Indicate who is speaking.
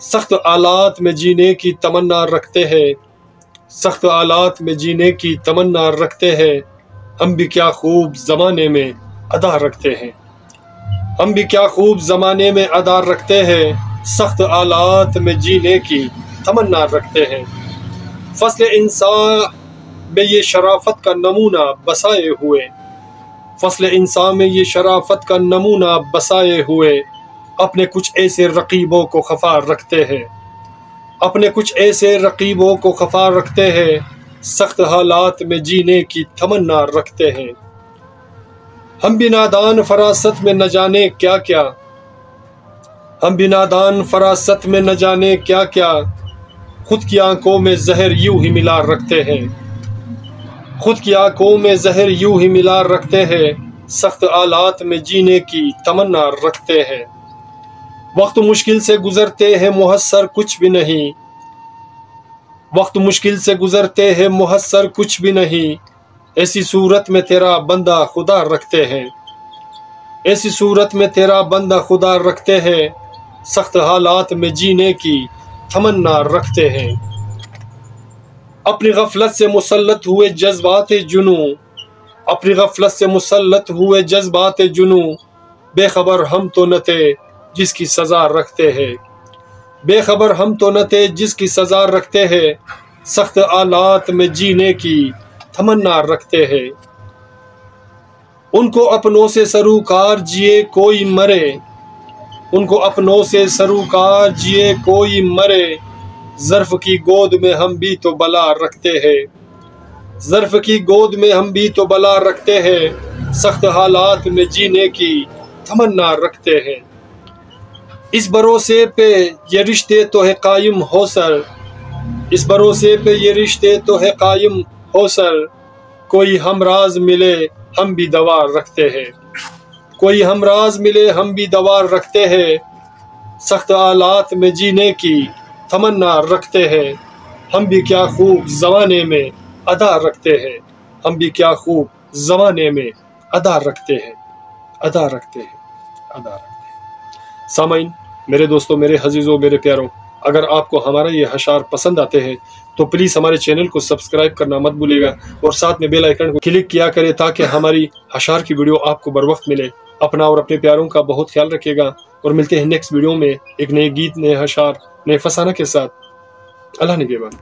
Speaker 1: سخت حالات میں جینے کی تمنا رکھتے ہیں، سخت حالات میں جینے کی تمنا رکھتے ہیں، ہم بھی کیا خوب زمانے میں ادا رکھتے ہیں، ہم بھی کیا خوب زمانے میں ادا رکھتے ہیں، سخت حالات میں جینے کی تمنا رکھتے ہیں۔ فصل انسان میں یہ شرافت کا نمونہ بسائے ہوئے، فصل انسان میں یہ شرافت کا نمونہ بسائے ہوئے، اپنے کچھ ایسے رقیبوں کو خفا رکھتے ہیں، اپنے کچھ ایسے رقیبوں کو خفا رکھتے ہیں، سخت حالات میں جینے کی تمنا رکھتے ہیں۔ ہم بھی نادان فراست میں نہ جانے کیا کیا، ہم بھی نادان فراست میں نہ جانے کیا کیا، خود کی آنکھوں میں زہر یوں ہی ملا رکھتے ہیں، خود کی آنکھوں میں زہر یوں ہی ملا رکھتے ہیں، سخت حالات میں جینے کی تمنا رکھتے ہیں۔ وقت مشکل سے گزرتے ہیں محسر کچھ بھی نہیں، وقت مشکل سے گزرتے ہیں محسر کچھ بھی نہیں، ایسی صورت میں تیرا بندہ خدا رکھتے ہیں، ایسی صورت میں تیرا بندہ خدا رکھتے ہیں، سخت حالات میں جینے کی تمنا رکھتے ہیں۔ اپنی غفلت سے مسلط ہوئے جذبات جنوں، اپنی غفلت سے مسلط ہوئے جذبات جنوں، بے خبر ہم تو نہ تھے جس کی سزا رکھتے ہیں، بے خبر ہم تو نہ تھے جس کی سزا رکھتے ہیں، سخت حالات میں جینے کی تمنا رکھتے ہیں۔ ان کو اپنوں سے سروکار جیے کوئی مرے، ان کو اپنوں سے سروکار جیے کوئی مرے، ظرف کی گود میں ہم بھی تو بلا رکھتے ہیں، ظرف کی گود میں ہم بھی تو بلا رکھتے ہیں، سخت حالات میں جینے کی تمنا رکھتے ہیں۔ اس بھروسے پہ یہ رشتے تو ہے قائم ہو سر، اس بھروسے پہ یہ رشتے تو ہے قائم ہو سر، کوئی ہمراز ملے ہم بھی دوا رکھتے ہیں، کوئی ہمراز ملے ہم بھی دوا رکھتے ہیں، سخت حالات میں جینے کی تمنا رکھتے ہیں، ہم بھی کیا خوب زمانے میں ادا رکھتے ہیں، ہم بھی کیا خوب زمانے میں ادا رکھتے ہیں، ادا رکھتے ہیں، ادا رکھتے ہیں۔ سامعین، میرے دوستوں، میرے عزیزوں، میرے پیاروں، اگر آپ کو ہمارا یہ اشعار پسند آتے ہیں تو پلیز ہمارے چینل کو سبسکرائب کرنا مت بھولیے گا، اور ساتھ میں بیل آئیکن کو کلک کیا کرے تاکہ ہماری اشعار کی ویڈیو آپ کو بر وقت ملے۔ اپنا اور اپنے پیاروں کا بہت خیال رکھیے گا، اور ملتے ہیں نیکسٹ ویڈیو میں ایک نئے گیت، نئے اشعار، نئے فسانہ کے ساتھ۔ اللہ نگہبان۔